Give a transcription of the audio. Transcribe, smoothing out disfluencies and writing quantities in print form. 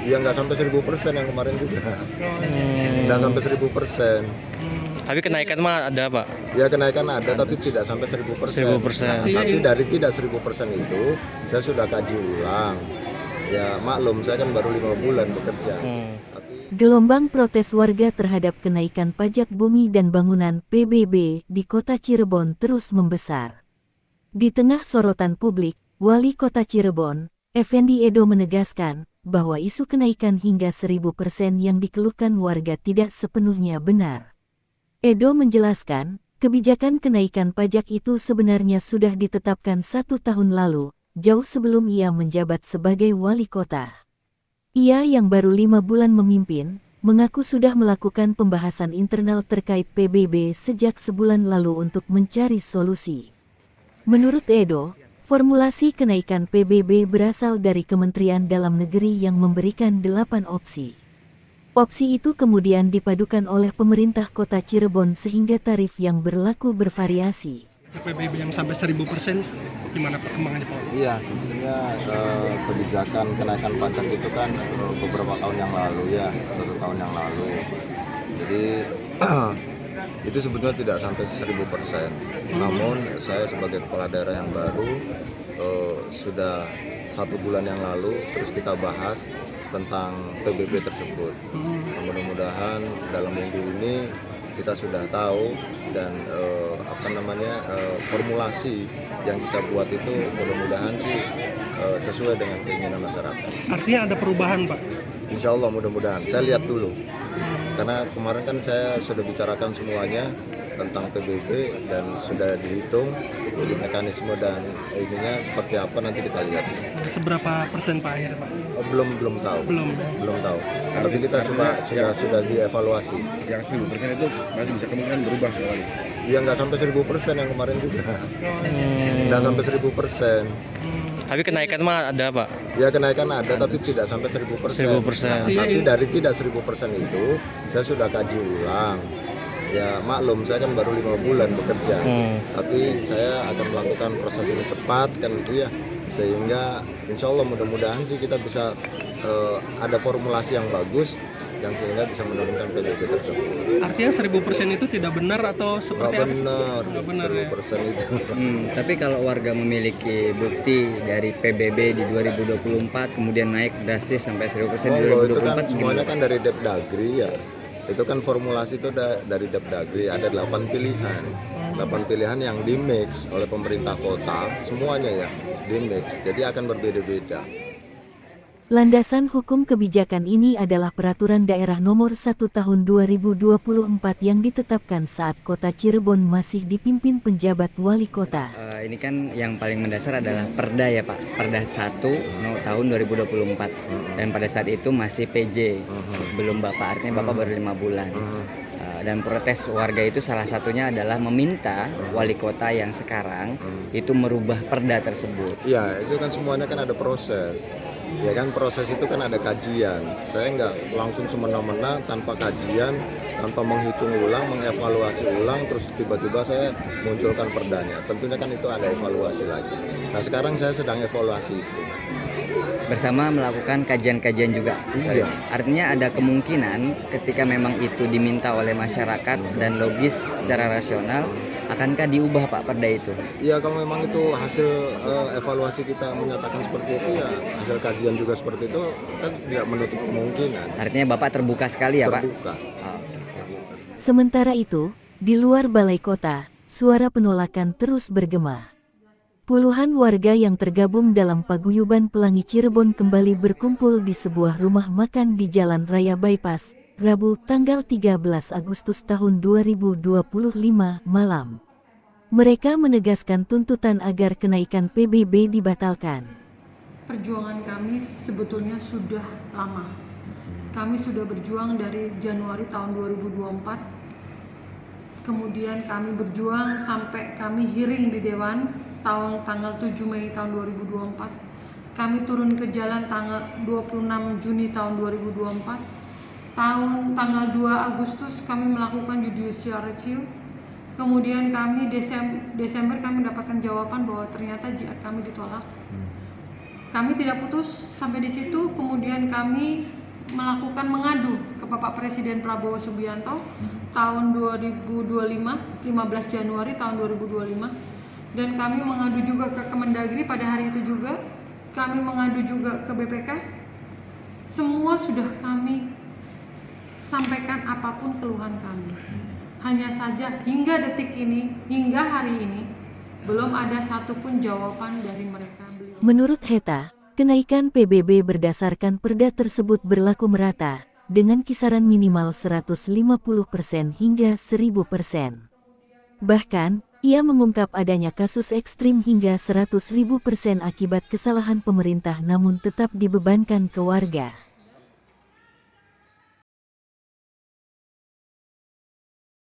Ya nggak sampai 1000% yang kemarin juga. Nggak sampai 1000%. Tapi kenaikan mah ada Pak? Ya kenaikan ada tapi tidak sampai 1000%. 1000%. Tapi dari tidak 1000% itu saya sudah kaji ulang. Ya maklum saya kan baru 5 bulan bekerja. Tapi Gelombang protes warga terhadap kenaikan pajak bumi dan bangunan (PBB) di Kota Cirebon terus membesar. Di tengah sorotan publik, Wali Kota Cirebon, Effendi Edo menegaskan bahwa isu kenaikan hingga 1000% yang dikeluhkan warga tidak sepenuhnya benar. Edo menjelaskan, kebijakan kenaikan pajak itu sebenarnya sudah ditetapkan 1 tahun lalu, jauh sebelum ia menjabat sebagai wali kota. Ia yang baru 5 bulan memimpin, mengaku sudah melakukan pembahasan internal terkait PBB sejak sebulan lalu untuk mencari solusi. Menurut Edo, formulasi kenaikan PBB berasal dari Kementerian Dalam Negeri yang memberikan 8 opsi. Opsi itu kemudian dipadukan oleh pemerintah Kota Cirebon sehingga tarif yang berlaku bervariasi. PBB yang sampai 1000%, gimana perkembangannya Pak? iya sebenarnya kebijakan kenaikan pajak itu kan beberapa tahun yang lalu ya, 1 tahun yang lalu. Jadi itu sebetulnya tidak sampai 1000%. Namun saya sebagai kepala daerah yang baru sudah 1 bulan yang lalu terus kita bahas tentang PBB tersebut. Mudah-mudahan dalam minggu ini kita sudah tahu dan formulasi yang kita buat itu mudah-mudahan sih sesuai dengan keinginan masyarakat. Artinya ada perubahan Pak? Insya Allah mudah-mudahan. Saya lihat dulu. Karena kemarin kan saya sudah bicarakan semuanya tentang PBB dan sudah dihitung jadi mekanisme dan ininya seperti apa nanti kita lihat. Seberapa persen Pak akhirnya Pak? Belum tahu. Belum tahu. Tapi kita sudah dievaluasi. Yang 1000% itu masih bisa kemungkinan berubah kembali. Ya nggak sampai 1000% yang kemarin juga. Nggak sampai 1000%. Tapi kenaikan mah ada Pak? Ya kenaikan ada tapi tidak sampai 1000%. 1000%. Tapi dari tidak 1000% itu saya sudah kaji ulang. Ya maklum saya kan baru 5 bulan bekerja. Tapi saya akan melakukan proses ini cepat kan itu ya. Sehingga insya Allah mudah-mudahan sih kita bisa ada formulasi yang bagus yang sehingga bisa menurunkan PBB tersebut. Artinya 1000% itu tidak benar atau seperti apa? Nggak benar, 1000% itu. Tapi kalau warga memiliki bukti dari PBB di 2024 kemudian naik drastis sampai 1000% di Oh, itu kan 2024 semuanya kan dari Depdagri ya. Itu kan formulasi itu dari Depdagri ada 8 pilihan. 8 pilihan yang di-mix oleh pemerintah kota, semuanya ya di-mix. Jadi akan berbeda-beda. Landasan hukum kebijakan ini adalah Peraturan Daerah Nomor 1 Tahun 2024 yang ditetapkan saat Kota Cirebon masih dipimpin penjabat wali kota. Ini kan yang paling mendasar adalah Perda ya Pak, Perda 1 tahun 2024 dan pada saat itu masih PJ, belum Bapak, artinya Bapak baru 5 bulan. Dan protes warga itu salah satunya adalah meminta wali kota yang sekarang itu merubah perda tersebut. Iya, itu kan semuanya kan ada proses. Ya kan proses itu kan ada kajian. Saya nggak langsung semena-mena tanpa kajian, tanpa menghitung ulang, mengevaluasi ulang, terus tiba-tiba saya munculkan perdanya. Tentunya kan itu ada evaluasi lagi. Nah sekarang saya sedang evaluasi itu. Bersama melakukan kajian-kajian juga. Iya. Artinya ada kemungkinan ketika memang itu diminta oleh masyarakat dan logis secara rasional, akankah diubah Pak perda itu? Ya kalau memang itu hasil evaluasi kita menyatakan seperti itu ya hasil kajian juga seperti itu kan tidak menutup kemungkinan. Artinya Bapak terbuka sekali ya Pak? Terbuka. Sementara itu, di luar balai kota, suara penolakan terus bergema. Puluhan warga yang tergabung dalam paguyuban Pelangi Cirebon kembali berkumpul di sebuah rumah makan di Jalan Raya Bypass, Rabu tanggal 13 Agustus tahun 2025 malam. Mereka menegaskan tuntutan agar kenaikan PBB dibatalkan. Perjuangan kami sebetulnya sudah lama. Kami sudah berjuang dari Januari tahun 2024. Kemudian kami berjuang sampai kami hearing di Dewan tanggal 7 Mei tahun 2024. Kami turun ke jalan tanggal 26 Juni tahun 2024. Tanggal 2 Agustus kami melakukan judicial review. Kemudian kami Desember kami mendapatkan jawaban bahwa ternyata jihad kami ditolak. Kami tidak putus sampai di situ, kemudian kami melakukan mengadu ke Bapak Presiden Prabowo Subianto tahun 2025, 15 Januari tahun 2025, dan kami mengadu juga ke Kemendagri pada hari itu juga, kami mengadu juga ke BPK. Semua sudah kami sampaikan apapun keluhan kami. Hanya saja hingga detik ini, hingga hari ini, belum ada satupun jawaban dari mereka. Menurut Heta, kenaikan PBB berdasarkan perda tersebut berlaku merata, dengan kisaran minimal 150% hingga 1000%. Bahkan, ia mengungkap adanya kasus ekstrim hingga 100.000% akibat kesalahan pemerintah namun tetap dibebankan ke warga.